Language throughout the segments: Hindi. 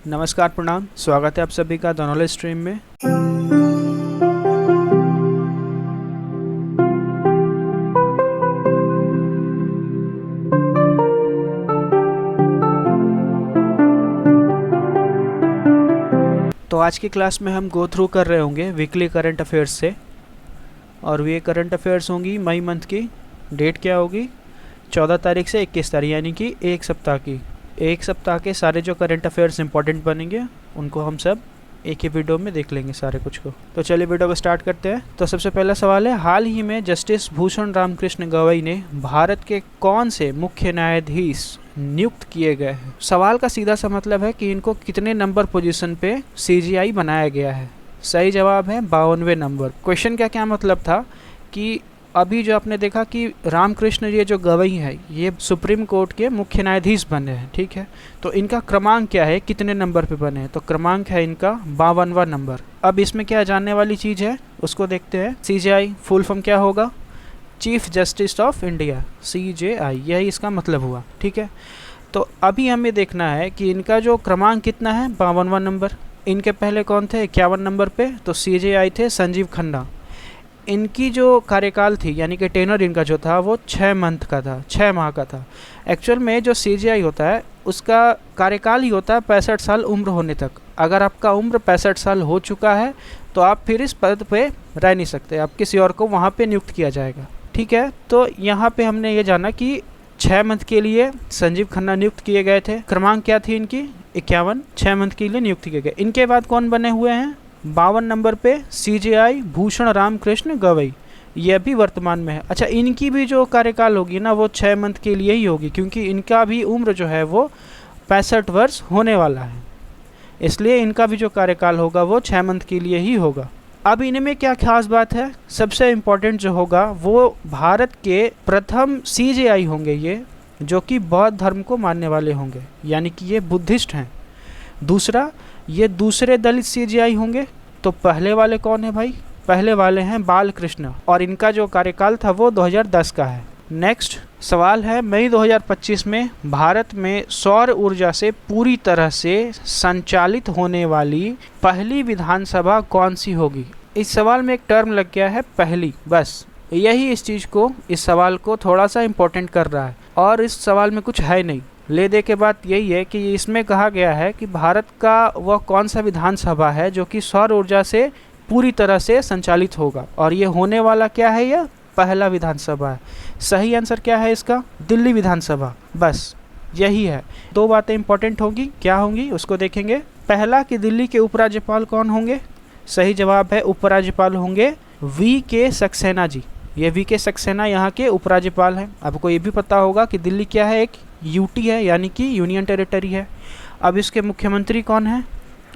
नमस्कार, प्रणाम। स्वागत है आप सभी का द नॉलेज स्ट्रीम में। तो आज की क्लास में हम गो थ्रू कर रहे होंगे वीकली करंट अफेयर्स से, और ये करंट अफेयर्स होंगी मई मंथ की। डेट क्या होगी? 14 तारीख से 21 तारीख, यानी कि एक सप्ताह की। एक सप्ताह के सारे जो करंट अफेयर्स इंपॉर्टेंट बनेंगे उनको हम सब एक ही वीडियो में देख लेंगे सारे कुछ को। तो चलिए वीडियो को स्टार्ट करते हैं। तो सबसे पहला सवाल है, हाल ही में जस्टिस भूषण रामकृष्ण गवई ने भारत के कौन से मुख्य न्यायाधीश नियुक्त किए गए हैं? सवाल का सीधा सा मतलब है कि इनको कितने नंबर पोजीशन पे सीजीआई बनाया गया है। सही जवाब है 52वें नंबर। क्वेश्चन का क्या मतलब था कि अभी जो आपने देखा कि रामकृष्ण ये जो गवई है ये सुप्रीम कोर्ट के मुख्य न्यायाधीश बने हैं, ठीक है। तो इनका क्रमांक क्या है, कितने नंबर पे बने हैं? तो क्रमांक है इनका 52वां नंबर। अब इसमें क्या जानने वाली चीज़ है उसको देखते हैं। सीजीआई फुल फॉर्म क्या होगा? Chief justice of India, CJI, यही इसका मतलब हुआ, ठीक है। तो अभी हमें देखना है कि इनका जो क्रमांक कितना है, 52वां नंबर। इनके पहले कौन थे 51 नंबर पे? तो सीजेआई थे संजीव खन्ना। इनकी जो कार्यकाल थी यानी कि टेनर इनका जो था वो 6 मंथ का था, 6 माह का था। एक्चुअल में जो सीजीआई होता है उसका कार्यकाल ही होता है 65 साल उम्र होने तक। अगर आपका उम्र 65 साल हो चुका है तो आप फिर इस पद पे रह नहीं सकते, आप किसी और को वहाँ पे नियुक्त किया जाएगा, ठीक है। तो यहाँ पे हमने ये जाना कि 6 मंथ के लिए संजीव खन्ना नियुक्त किए गए थे। क्रमांक क्या थी इनकी? 51। 6 मंथ के लिए नियुक्त किए गए। इनके बाद कौन बने हुए हैं 52 नंबर पे? सीजेआई भूषण रामकृष्ण गवई, ये भी वर्तमान में है। अच्छा, इनकी भी जो कार्यकाल होगी ना वो 6 मंथ के लिए ही होगी, क्योंकि इनका भी उम्र जो है वो 65 वर्ष होने वाला है, इसलिए इनका भी जो कार्यकाल होगा वो 6 मंथ के लिए ही होगा। अब इनमें क्या खास बात है? सबसे इम्पोर्टेंट जो होगा वो भारत के प्रथम सीजेआई होंगे ये, जो कि बौद्ध धर्म को मानने वाले होंगे, यानी कि ये बुद्धिस्ट हैं। दूसरा, ये दूसरे दलित सीजीआई होंगे। तो पहले वाले कौन है भाई? पहले वाले हैं बालकृष्ण, और इनका जो कार्यकाल था वो 2010 का है। नेक्स्ट सवाल है, मई 2025 में भारत में सौर ऊर्जा से पूरी तरह से संचालित होने वाली पहली विधानसभा कौन सी होगी? इस सवाल में एक टर्म लग गया है पहली, बस यही इस चीज़ को, इस सवाल को थोड़ा सा इम्पोर्टेंट कर रहा है, और इस सवाल में कुछ है नहीं। ले दे के बात यही है कि इसमें कहा गया है कि भारत का वह कौन सा विधानसभा है जो कि सौर ऊर्जा से पूरी तरह से संचालित होगा, और ये होने वाला क्या है? यह पहला विधानसभा है। सही आंसर क्या है इसका? दिल्ली विधानसभा, बस यही है। 2 बातें इंपॉर्टेंट होंगी, क्या होंगी उसको देखेंगे। पहला कि दिल्ली के उपराज्यपाल कौन होंगे? सही जवाब है उपराज्यपाल होंगे वी.के. सक्सेना जी। ये वी.के. सक्सेना यहाँ के उपराज्यपाल हैं। आपको ये भी पता होगा कि दिल्ली क्या है, एक यूटी है, यानी कि यूनियन टेरिटरी है। अब इसके मुख्यमंत्री कौन है?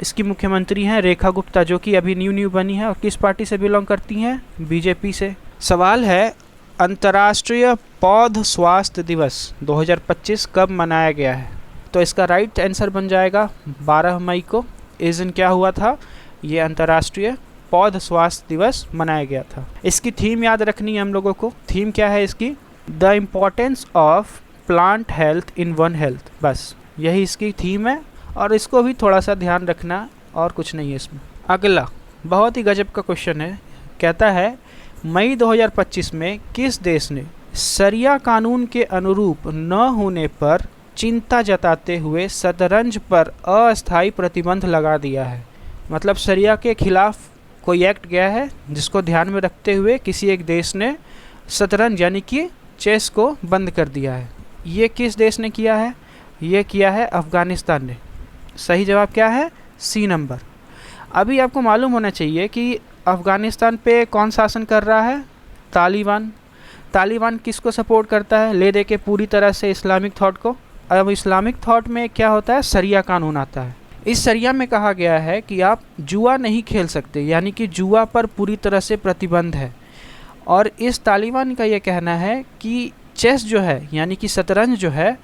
इसकी मुख्यमंत्री हैं रेखा गुप्ता, जो कि अभी न्यू बनी है, और किस पार्टी से बिलोंग करती हैं? बीजेपी से। सवाल है, अंतर्राष्ट्रीय पौध स्वास्थ्य दिवस 2025 कब मनाया गया है? तो इसका राइट आंसर बन जाएगा 12 मई को। इस दिन क्या हुआ था? ये अंतर्राष्ट्रीय पौध स्वास्थ्य दिवस मनाया गया था। इसकी थीम याद रखनी है हम लोगों को। थीम क्या है इसकी? The importance of plant health in one health, बस यही इसकी थीम है, और इसको भी थोड़ा सा ध्यान रखना, और कुछ नहीं है इसमें। अगला बहुत ही गजब का क्वेश्चन है। कहता है, मई 2025 में किस देश ने शरिया कानून के अनुरूप न होने पर चिंता जताते हुए शतरंज पर अस्थायी प्रतिबंध लगा दिया है? मतलब शरिया के खिलाफ कोई एक्ट गया है जिसको ध्यान में रखते हुए किसी एक देश ने शतरंज यानी कि चेस को बंद कर दिया है। ये किस देश ने किया है? ये किया है अफ़गानिस्तान ने। सही जवाब क्या है? C number. अभी आपको मालूम होना चाहिए कि अफ़गानिस्तान पे कौन शासन कर रहा है? तालिबान। तालिबान किसको सपोर्ट करता है? ले दे के पूरी तरह से इस्लामिक थॉट को। अब इस्लामिक थॉट में क्या होता है? शरिया कानून आता है। इस शरिया में कहा गया है कि आप जुआ नहीं खेल सकते, यानी कि जुआ पर पूरी तरह से प्रतिबंध है। और इस तालिबान का ये कहना है कि चेस जो है यानी कि शतरंज जो है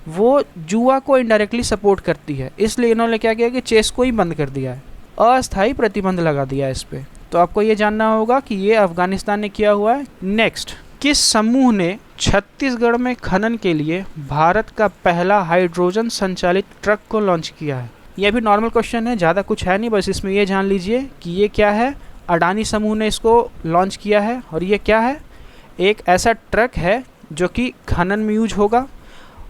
वो जुआ को इनडायरेक्टली सपोर्ट करती है, इसलिए इन्होंने क्या किया कि चेस को ही बंद कर दिया है, अस्थायी प्रतिबंध लगा दिया है इस पर। तो आपको ये जानना होगा कि ये अफ़गानिस्तान ने किया हुआ है। नेक्स्ट, किस समूह ने छत्तीसगढ़ में खनन के लिए भारत का पहला हाइड्रोजन संचालित ट्रक को लॉन्च किया है? ये भी नॉर्मल क्वेश्चन है, ज़्यादा कुछ है नहीं, बस इसमें ये जान लीजिए कि ये क्या है, अडानी समूह ने इसको लॉन्च किया है। और ये क्या है, एक ऐसा ट्रक है जो कि खनन में यूज होगा,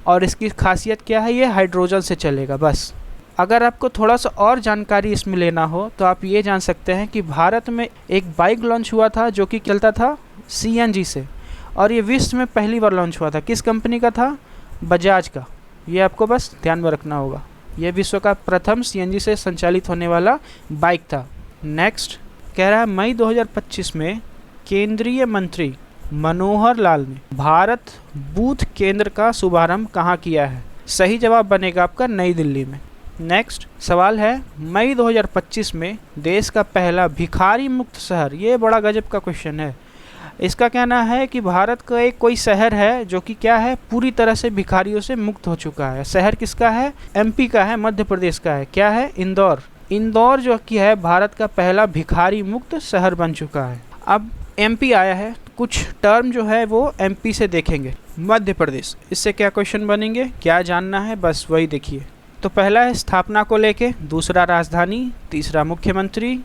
और इसकी खासियत क्या है, ये हाइड्रोजन से चलेगा। बस अगर आपको थोड़ा सा और जानकारी इसमें लेना हो तो आप ये जान सकते हैं कि भारत में एक बाइक लॉन्च हुआ था जो कि चलता था CNG से, और ये विश्व में पहली बार लॉन्च हुआ था। किस कंपनी का था, बजाज का। ये आपको बस ध्यान में रखना होगा। यह विश्व का प्रथम CNG से संचालित होने वाला बाइक था। नेक्स्ट कह रहा है मई 2025 में केंद्रीय मंत्री मनोहर लाल ने भारत बूथ केंद्र का शुभारंभ कहाँ किया है। सही जवाब बनेगा आपका नई दिल्ली में। नेक्स्ट सवाल है मई 2025 में देश का पहला भिखारी मुक्त शहर, ये बड़ा गजब का क्वेश्चन है। इसका कहना है कि भारत का एक कोई शहर है जो कि क्या है, पूरी तरह से भिखारियों से मुक्त हो चुका है। शहर किसका है, MP का है, मध्य प्रदेश का है। क्या है, इंदौर। इंदौर जो कि है भारत का पहला भिखारी मुक्त शहर बन चुका है। अब MP आया है, कुछ टर्म जो है वो MP से देखेंगे। मध्य प्रदेश, इससे क्या क्वेश्चन बनेंगे, क्या जानना है, बस वही देखिए। तो पहला है स्थापना को लेके, दूसरा राजधानी, तीसरा मुख्यमंत्री,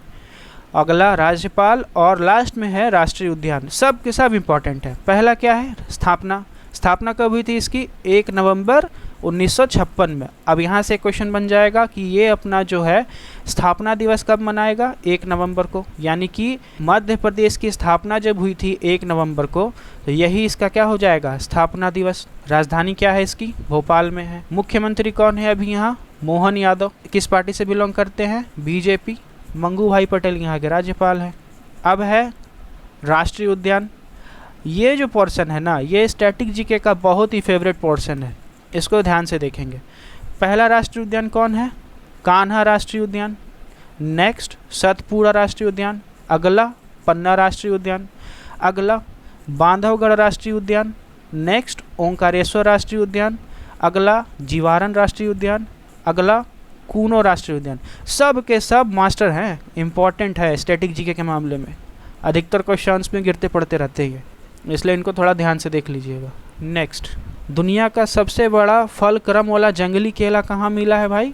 अगला राज्यपाल, और लास्ट में है राष्ट्रीय उद्यान। सब के सब इम्पॉर्टेंट है। पहला क्या है, स्थापना। स्थापना कब हुई थी इसकी, 1 नवंबर 1956 में। अब यहाँ से क्वेश्चन बन जाएगा कि ये अपना जो है स्थापना दिवस कब मनाएगा, 1 नवंबर को। यानी कि मध्य प्रदेश की स्थापना जब हुई थी 1 नवंबर को, तो यही इसका क्या हो जाएगा, स्थापना दिवस। राजधानी क्या है इसकी, भोपाल में है। मुख्यमंत्री कौन है अभी यहाँ, मोहन यादव। किस पार्टी से बिलोंग करते हैं, BJP। मंगू भाई पटेल यहाँ के राज्यपाल हैं। अब है राष्ट्रीय उद्यान। ये जो पोर्शन है ना, ये स्टैटिक जीके का बहुत ही फेवरेट पोर्शन है, इसको ध्यान से देखेंगे। पहला राष्ट्रीय उद्यान कौन है, कान्हा राष्ट्रीय उद्यान। नेक्स्ट सतपुड़ा राष्ट्रीय उद्यान। अगला पन्ना राष्ट्रीय उद्यान। अगला बांधवगढ़ राष्ट्रीय उद्यान। नेक्स्ट ओंकारेश्वर राष्ट्रीय उद्यान। अगला जीवारन राष्ट्रीय उद्यान। अगला कूनो राष्ट्रीय उद्यान। सब के सब मास्टर हैं, इम्पॉर्टेंट है स्टैटिक जीके के मामले में। अधिकतर क्वेश्चंस में गिरते पड़ते रहते हैं, इसलिए इनको थोड़ा ध्यान से देख लीजिएगा। नेक्स्ट, दुनिया का सबसे बड़ा फल क्रम वाला जंगली केला कहाँ मिला है भाई,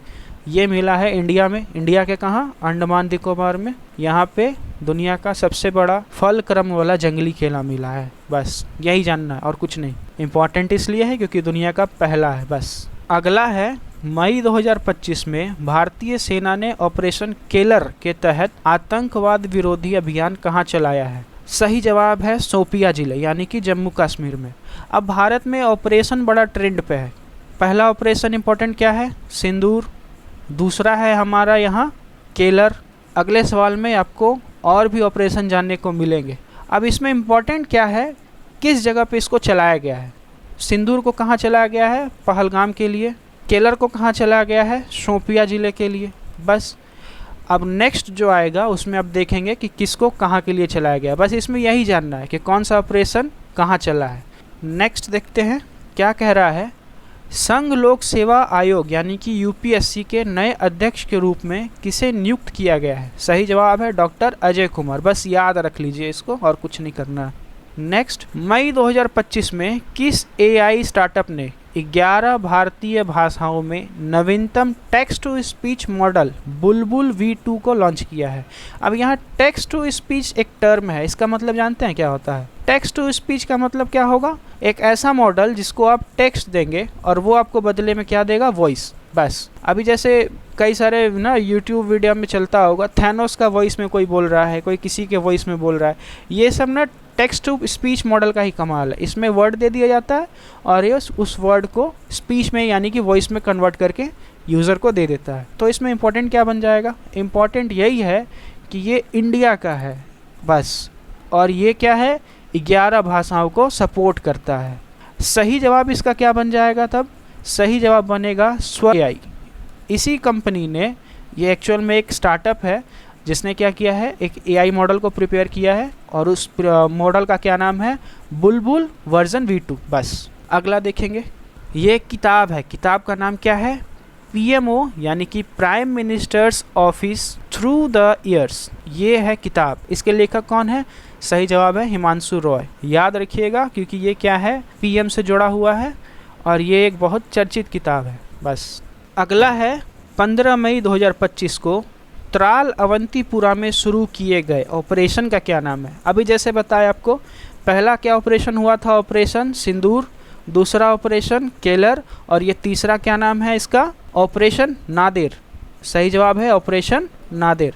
ये मिला है इंडिया में। इंडिया के कहाँ, अंडमान निकोबार में। यहाँ पे दुनिया का सबसे बड़ा फल क्रम वाला जंगली केला मिला है। बस यही जानना है और कुछ नहीं। इम्पॉर्टेंट इसलिए है क्योंकि दुनिया का पहला है। बस अगला है मई 2025 में भारतीय सेना ने ऑपरेशन केलर के तहत आतंकवाद विरोधी अभियान कहाँ चलाया है। सही जवाब है शोपिया जिले, यानी कि जम्मू कश्मीर में। अब भारत में ऑपरेशन बड़ा ट्रेंड पे है। पहला ऑपरेशन इंपॉर्टेंट क्या है, सिंदूर। दूसरा है हमारा यहाँ केलर। अगले सवाल में आपको और भी ऑपरेशन जानने को मिलेंगे। अब इसमें इम्पॉर्टेंट क्या है, किस जगह पे इसको चलाया गया है। सिंदूर को कहाँ चलाया गया है, पहलगाम के लिए। केलर को कहाँ चलाया गया है, शोपिया ज़िले के लिए। बस अब नेक्स्ट जो आएगा उसमें आप देखेंगे कि किसको कहाँ के लिए चलाया गया। बस इसमें यही जानना है कि कौन सा ऑपरेशन कहाँ चला है। नेक्स्ट देखते हैं क्या कह रहा है। संघ लोक सेवा आयोग यानी कि UPSC के नए अध्यक्ष के रूप में किसे नियुक्त किया गया है। सही जवाब है डॉक्टर अजय कुमार। बस याद रख लीजिए इसको और कुछ नहीं करना है। नेक्स्ट, मई 2025 में किस AI स्टार्टअप ने 11 भारतीय भाषाओं में नवीनतम text to speech model Bulbul V2 को लॉन्च किया है। अब यहाँ टेक्स्ट टू स्पीच एक टर्म है, इसका मतलब जानते हैं क्या होता है। टेक्स्ट टू स्पीच का मतलब क्या होगा, एक ऐसा मॉडल जिसको आप टेक्स्ट देंगे और वो आपको बदले में क्या देगा, वॉइस। बस अभी जैसे कई सारे ना यूट्यूब वीडियो में चलता होगा, थैनोस का वॉइस में कोई बोल रहा है, कोई किसी के वॉइस में बोल रहा है। ये सब ना टेक्स्ट टू स्पीच मॉडल का ही कमाल है। इसमें वर्ड दे दिया जाता है और ये उस वर्ड को स्पीच में यानी कि वॉइस में कन्वर्ट करके यूज़र को दे देता है। तो इसमें इम्पोर्टेंट क्या बन जाएगा, इम्पॉर्टेंट यही है कि ये इंडिया का है बस, और ये क्या है, 11 भाषाओं को सपोर्ट करता है। सही जवाब इसका क्या बन जाएगा तब, सही जवाब बनेगा AI। इसी कंपनी ने, ये एक्चुअल में एक स्टार्टअप है जिसने क्या किया है, एक AI मॉडल को प्रिपेयर किया है और उस मॉडल का क्या नाम है, बुलबुल वर्जन V2। बस अगला देखेंगे, ये एक किताब है, किताब का नाम क्या है, PMO यानी कि prime minister's office through the years. ये है किताब, इसके लेखक कौन है, सही जवाब है हिमांशु रॉय। याद रखिएगा क्योंकि ये क्या है, PM से जुड़ा हुआ है और ये एक बहुत चर्चित किताब है। बस अगला है 15 मई 2025 को त्राल अवंतीपुरा में शुरू किए गए ऑपरेशन का क्या नाम है? अभी जैसे बताया आपको, पहला क्या ऑपरेशन हुआ था? ऑपरेशन सिंदूर, दूसरा ऑपरेशन केलर, और ये तीसरा क्या नाम है इसका? ऑपरेशन नादेर। सही जवाब है ऑपरेशन नादेर,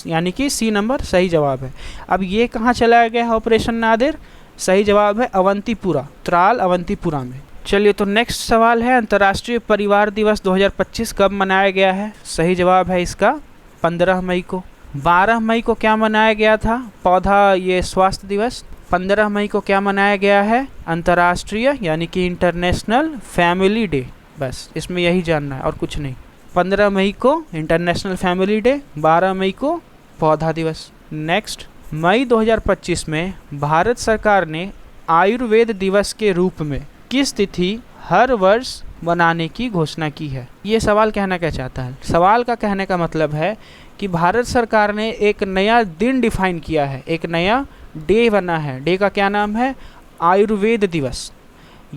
यानी कि सी नंबर सही जवाब है। अब ये कहाँ चलाया गया है ऑपरेशन नादेर? सही जवाब है अवंतीपुरा, त्राल अवंतीपुरा में। चलिए, तो नेक्स्ट सवाल है, अंतर्राष्ट्रीय परिवार दिवस 2025 कब मनाया गया है? सही जवाब है इसका 15 मई को। 12 मई को क्या मनाया गया था? पौधा ये स्वास्थ्य दिवस। 15 मई को क्या मनाया गया है? अंतर्राष्ट्रीय यानी कि इंटरनेशनल फैमिली डे। बस इसमें यही जानना है और कुछ नहीं। 15 मई को इंटरनेशनल फैमिली डे, 12 मई को पौधा दिवस। नेक्स्ट, मई 2025 में भारत सरकार ने आयुर्वेद दिवस के रूप में किस तिथि हर वर्ष मनाने की घोषणा की है? ये सवाल कहना क्या चाहता है? सवाल का कहने का मतलब है कि भारत सरकार ने एक नया दिन डिफाइन किया है, एक नया डे बना है। डे का क्या नाम है? आयुर्वेद दिवस।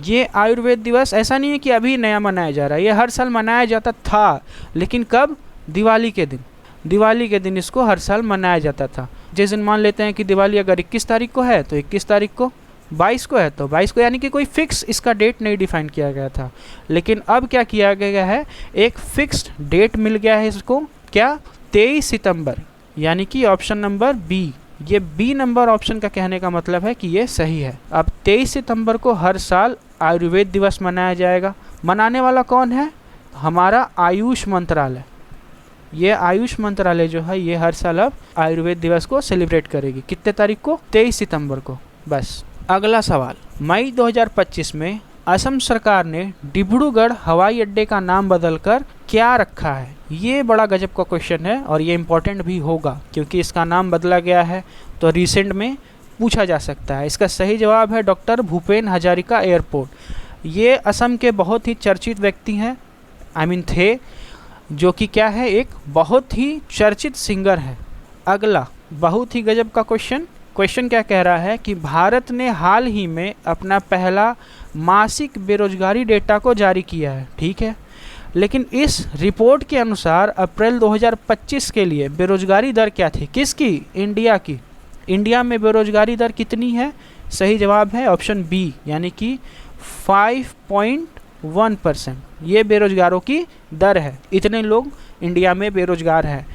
ये आयुर्वेद दिवस ऐसा नहीं है कि अभी नया मनाया जा रहा है, ये हर साल मनाया जाता था, लेकिन कब? दिवाली के दिन। दिवाली के दिन इसको हर साल मनाया जाता था। जिस दिन मान लेते हैं कि दिवाली अगर 21 तारीख को है तो 21 तारीख को, 22 को है तो 22 को, यानी कि कोई फिक्स इसका डेट नहीं डिफाइन किया गया था। लेकिन अब क्या किया गया है? एक फिक्स्ड डेट मिल गया है इसको। क्या? 23 सितंबर, यानी कि ऑप्शन नंबर बी। ये बी नंबर ऑप्शन का कहने का मतलब है कि ये सही है। अब 23 सितंबर को हर साल आयुर्वेद दिवस मनाया जाएगा। मनाने वाला कौन है? हमारा आयुष मंत्रालय। ये आयुष मंत्रालय जो है ये हर साल अब आयुर्वेद दिवस को सेलिब्रेट करेगी। कितने तारीख को? 23 सितंबर को। बस। अगला सवाल, मई 2025 में असम सरकार ने डिब्रूगढ़ हवाई अड्डे का नाम बदलकर क्या रखा है? ये बड़ा गजब का क्वेश्चन है और ये इम्पोर्टेंट भी होगा क्योंकि इसका नाम बदला गया है, तो रिसेंट में पूछा जा सकता है। इसका सही जवाब है डॉक्टर भूपेन हजारिका एयरपोर्ट। ये असम के बहुत ही चर्चित व्यक्ति हैं, थे, जो कि क्या है? एक बहुत ही चर्चित सिंगर है। अगला बहुत ही गजब का क्वेश्चन क्या कह रहा है कि भारत ने हाल ही में अपना पहला मासिक बेरोजगारी डेटा को जारी किया है, ठीक है, लेकिन इस रिपोर्ट के अनुसार अप्रैल 2025 के लिए बेरोजगारी दर क्या थी? किसकी? इंडिया की। इंडिया में बेरोजगारी दर कितनी है? सही जवाब है ऑप्शन बी, यानी कि 5.1%। ये बेरोजगारों की दर है, इतने लोग इंडिया में बेरोजगार हैं।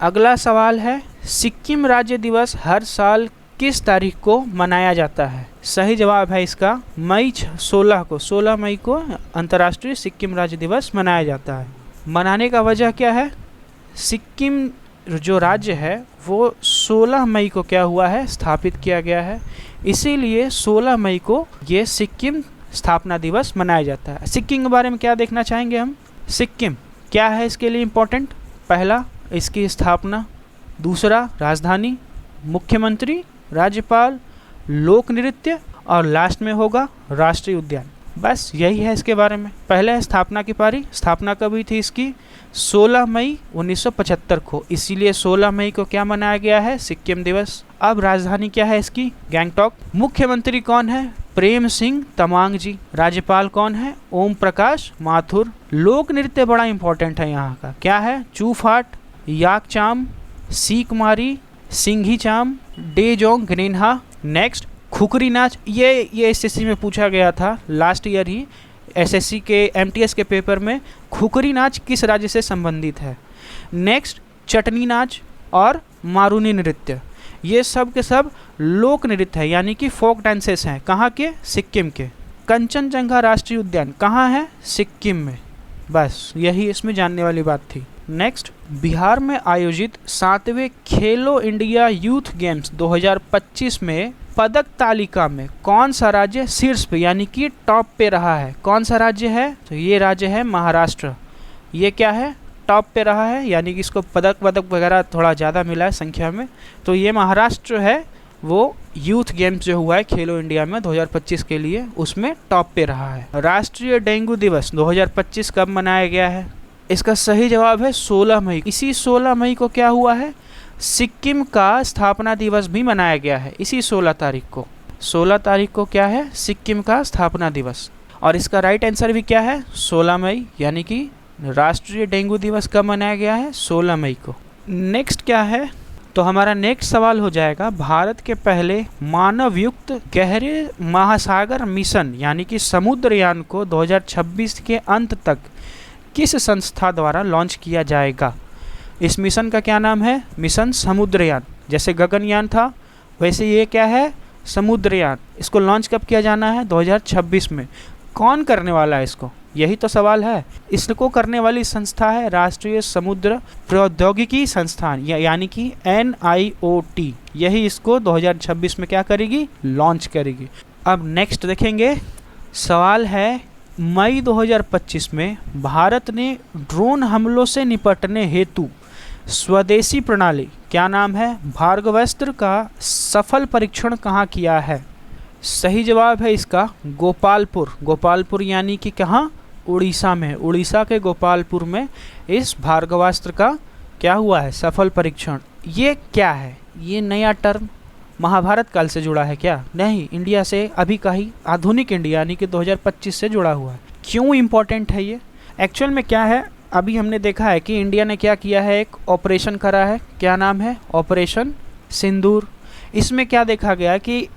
अगला सवाल है, सिक्किम राज्य दिवस हर साल किस तारीख को मनाया जाता है? सही जवाब है इसका मई 16 मई को अंतर्राष्ट्रीय सिक्किम राज्य दिवस मनाया जाता है। मनाने का वजह क्या है? सिक्किम जो राज्य है वो 16 मई को क्या हुआ है? स्थापित किया गया है, इसीलिए 16 मई को ये सिक्किम स्थापना दिवस मनाया जाता है। सिक्किम के बारे में क्या देखना चाहेंगे हम? सिक्किम क्या है इसके लिए इम्पोर्टेंट? पहला, इसकी स्थापना, दूसरा राजधानी, मुख्यमंत्री, राज्यपाल, लोक नृत्य, और लास्ट में होगा राष्ट्रीय उद्यान। बस यही है इसके बारे में। पहले है स्थापना की पारी। स्थापना कब हुई थी इसकी? 16 मई 1975 को, इसीलिए 16 मई को क्या मनाया गया है? सिक्किम दिवस। अब राजधानी क्या है इसकी? गैंगटॉक। मुख्यमंत्री कौन है? प्रेम सिंह तमांग जी। राज्यपाल कौन है? ओम प्रकाश माथुर। लोक नृत्य बड़ा इंपॉर्टेंट है यहाँ का, क्या है? चूफाट, याकचाम, सीकमारी, सिंघी चाम, डेजोंग ग्रेन्हा। नेक्स्ट, खुकरी नाच। ये एसएससी में पूछा गया था लास्ट ईयर ही, एसएससी के एमटीएस के पेपर में। खुकरी नाच किस राज्य से संबंधित है? नेक्स्ट, चटनी नाच और मारूनी नृत्य। ये सब के सब लोक नृत्य है, यानी कि फोक डांसेस हैं। कहाँ के? सिक्किम के। कंचनजंगा राष्ट्रीय उद्यान कहाँ है? सिक्किम में। बस यही इसमें जानने वाली बात थी। नेक्स्ट, बिहार में आयोजित 7वें खेलो इंडिया यूथ गेम्स 2025 में पदक तालिका में कौन सा राज्य शीर्ष पे यानी कि टॉप पे रहा है? कौन सा राज्य है? तो ये राज्य है महाराष्ट्र। ये क्या है? टॉप पे रहा है, यानी कि इसको पदक वगैरह थोड़ा ज़्यादा मिला है संख्या में। तो ये महाराष्ट्र है, वो यूथ गेम्स जो हुआ है खेलो इंडिया में 2025 के लिए, उसमें टॉप पे रहा है। राष्ट्रीय डेंगू दिवस 2025 कब मनाया गया है? इसका सही जवाब है 16 मई। इसी 16 मई को क्या हुआ है? सिक्किम का स्थापना दिवस भी मनाया गया है इसी 16 तारीख को। 16 तारीख को क्या है? सिक्किम का स्थापना दिवस। और इसका राइट आंसर भी क्या है? 16 मई, यानी कि राष्ट्रीय डेंगू दिवस कब मनाया गया है? 16 मई को। नेक्स्ट क्या है? तो हमारा नेक्स्ट सवाल हो जाएगा, भारत के पहले मानव युक्त गहरे महासागर मिशन यानी कि समुद्रयान को 2026 के अंत तक किस संस्था द्वारा लॉन्च किया जाएगा? इस मिशन का क्या नाम है? मिशन समुद्रयान। जैसे गगनयान था वैसे ये क्या है? समुद्रयान। इसको लॉन्च कब किया जाना है? 2026 में। कौन करने वाला है इसको? यही तो सवाल है। इसको करने वाली संस्था है राष्ट्रीय समुद्र प्रौद्योगिकी संस्थान यानी कि NIOT। यही इसको 2026 में क्या करेगी? लॉन्च करेगी। अब नेक्स्ट देखेंगे, सवाल है मई 2025 में भारत ने ड्रोन हमलों से निपटने हेतु स्वदेशी प्रणाली, क्या नाम है, भार्गवास्त्र का सफल परीक्षण कहाँ किया है? सही जवाब है इसका गोपालपुर। गोपालपुर यानी कि कहाँ? उड़ीसा में। उड़ीसा के गोपालपुर में इस भार्गवास्त्र का क्या हुआ है? सफल परीक्षण। ये क्या है? ये नया टर्म महाभारत काल से जुड़ा है क्या? नहीं, इंडिया से अभी का ही आधुनिक इंडिया यानी कि 2025 से जुड़ा हुआ है। क्यों इम्पोर्टेंट है ये? एक्चुअल में क्या है, अभी हमने देखा है कि इंडिया ने क्या किया है, एक ऑपरेशन करा है। क्या नाम है? ऑपरेशन सिंदूर। इसमें क्या देखा गया कि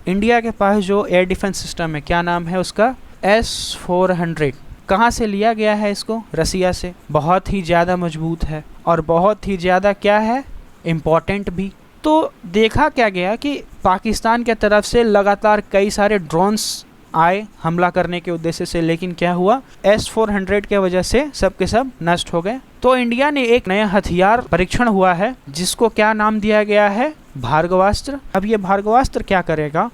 इंडिया के पास जो एयर डिफेंस सिस्टम है, क्या नाम है उसका? S-400। कहाँ से लिया गया है इसको? रसिया से। बहुत ही ज़्यादा मजबूत है और बहुत ही ज़्यादा क्या है, इम्पॉर्टेंट भी। तो देखा क्या गया कि पाकिस्तान के तरफ से लगातार कई सारे ड्रोन्स आए हमला करने के उद्देश्य से, लेकिन क्या हुआ? S-400 के वजह से सब के सब नष्ट हो गए। तो इंडिया ने एक नया हथियार परीक्षण हुआ है जिसको क्या नाम दिया गया है? भार्गवास्त्र। अब ये भार्गवास्त्र क्या करेगा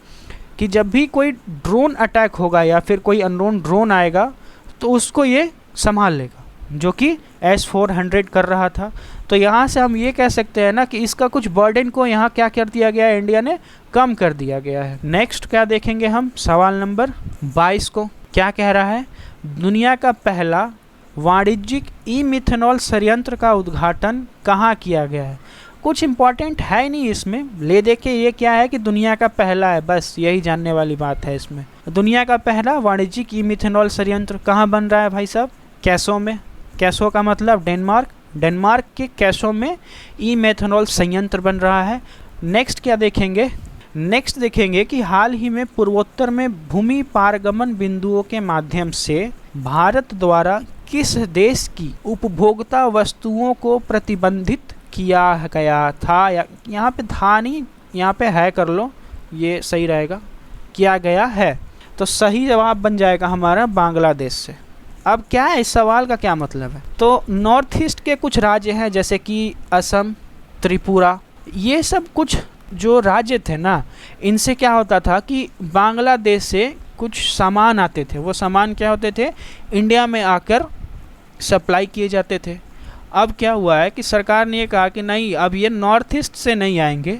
कि जब भी कोई ड्रोन अटैक होगा या फिर कोई अननोन ड्रोन आएगा तो उसको ये संभाल लेगा, जो कि S-400 कर रहा था। तो यहाँ से हम ये कह सकते हैं ना कि इसका कुछ बर्डन को यहाँ क्या कर दिया गया है? इंडिया ने कम कर दिया गया है। नेक्स्ट क्या देखेंगे हम? सवाल नंबर 22 को क्या कह रहा है? दुनिया का पहला वाणिज्यिक ई-मिथेनॉल संयंत्र का उद्घाटन कहाँ किया गया है? कुछ इम्पोर्टेंट है नहीं इसमें, ले देखे ये क्या है कि दुनिया का पहला है, बस यही जानने वाली बात है इसमें। दुनिया का पहला वाणिज्यिक ई-मिथेनॉल संयंत्र कहाँ बन रहा है भाई साहब? कैसो में। कैसो का मतलब डेनमार्क। डेनमार्क के कैसो में ई-मेथनॉल संयंत्र बन रहा है। नेक्स्ट क्या देखेंगे? नेक्स्ट देखेंगे कि हाल ही में पूर्वोत्तर में भूमि पारगमन बिंदुओं के माध्यम से भारत द्वारा किस देश की उपभोक्ता वस्तुओं को प्रतिबंधित किया गया था? या यहाँ पे था नहीं, यहाँ पे है कर लो, ये सही रहेगा। किया गया है, तो सही जवाब बन जाएगा हमारा बांग्लादेश से। अब क्या है, इस सवाल का क्या मतलब है? तो नॉर्थ ईस्ट के कुछ राज्य हैं जैसे कि असम, त्रिपुरा, ये सब कुछ जो राज्य थे ना, इनसे क्या होता था कि बांग्लादेश से कुछ सामान आते थे। वो सामान क्या होते थे? इंडिया में आकर सप्लाई किए जाते थे। अब क्या हुआ है कि सरकार ने ये कहा कि नहीं, अब ये नॉर्थ ईस्ट से नहीं आएंगे,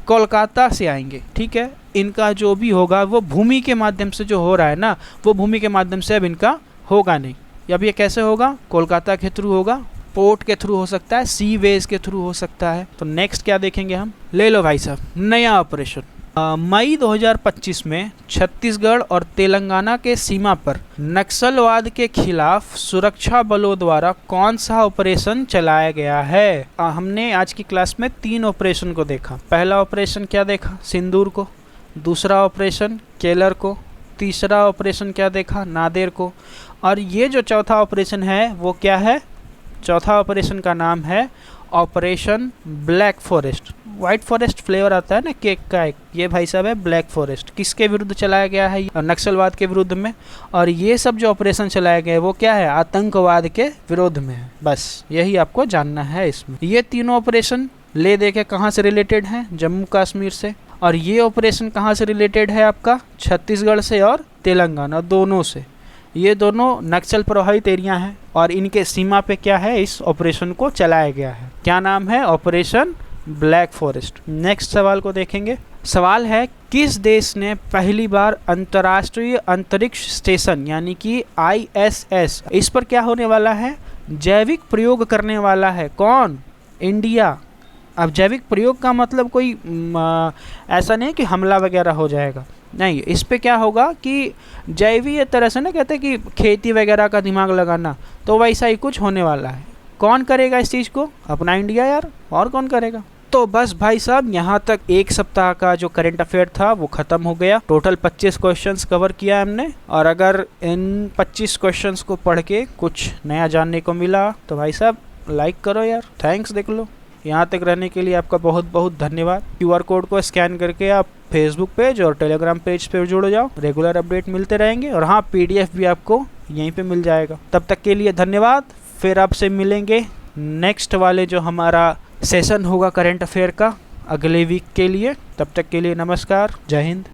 कोलकाता से आएंगे। ठीक है, इनका जो भी होगा वो भूमि के माध्यम से जो हो रहा है ना, वो भूमि के माध्यम से अब इनका होगा नहीं। अब ये कैसे होगा? कोलकाता के थ्रू होगा, पोर्ट के थ्रू हो सकता है, सी वेज के थ्रू हो सकता है। तो नेक्स्ट क्या देखेंगे हम? ले लो भाई साहब, नया ऑपरेशन। मई 2025 में छत्तीसगढ़ और तेलंगाना के सीमा पर नक्सलवाद के खिलाफ सुरक्षा बलों द्वारा कौन सा ऑपरेशन चलाया गया है? हमने आज की क्लास में 3 ऑपरेशन को देखा। पहला ऑपरेशन क्या देखा? सिंदूर को। दूसरा ऑपरेशन केलर को। तीसरा ऑपरेशन क्या देखा? नादेर को। और ये जो चौथा ऑपरेशन है वो क्या है? चौथा ऑपरेशन का नाम है operation black forest. White forest flavour आता है ना केक का एक, ये भाई साहब है ब्लैक फॉरेस्ट। किसके विरुद्ध चलाया गया है? नक्सलवाद के विरुद्ध में। और ये सब जो ऑपरेशन चलाए गए वो क्या है? आतंकवाद के विरोध में है। बस यही आपको जानना है इसमें। ये तीनों ऑपरेशन ले दे के कहाँ से रिलेटेड हैं? जम्मू कश्मीर से। और ये ऑपरेशन कहाँ से रिलेटेड है आपका? छत्तीसगढ़ से और तेलंगाना दोनों से। ये दोनों नक्सल प्रभावित एरिया हैं और इनके सीमा पे क्या है? इस ऑपरेशन को चलाया गया है। क्या नाम है? Operation black forest. नेक्स्ट सवाल को देखेंगे। सवाल है, किस देश ने पहली बार अंतर्राष्ट्रीय अंतरिक्ष स्टेशन यानी कि ISS, इस पर क्या होने वाला है? जैविक प्रयोग करने वाला है। कौन? इंडिया। अब जैविक प्रयोग का मतलब कोई ऐसा नहीं कि हमला वगैरह हो जाएगा। नहीं, इस पे क्या होगा कि जैवीय तरह से ना कहते हैं कि खेती वगैरह का दिमाग लगाना, तो वैसा ही कुछ होने वाला है। कौन करेगा इस चीज़ को? अपना इंडिया यार, और कौन करेगा। तो बस भाई साहब, यहाँ तक एक सप्ताह का जो करंट अफेयर था वो ख़त्म हो गया। टोटल 25 क्वेश्चंस कवर किया हमने, और अगर इन 25 क्वेश्चंस को पढ़ के कुछ नया जानने को मिला तो भाई साहब लाइक करो यार, थैंक्स देख लो। यहाँ तक रहने के लिए आपका बहुत बहुत धन्यवाद। QR कोड को स्कैन करके आप फेसबुक पेज और टेलीग्राम पेज पे जुड़ जाओ, रेगुलर अपडेट मिलते रहेंगे। और हाँ, PDF भी आपको यहीं पे मिल जाएगा। तब तक के लिए धन्यवाद। फिर आपसे मिलेंगे नेक्स्ट वाले जो हमारा सेशन होगा करंट अफेयर का, अगले वीक के लिए। तब तक के लिए नमस्कार, जय हिंद।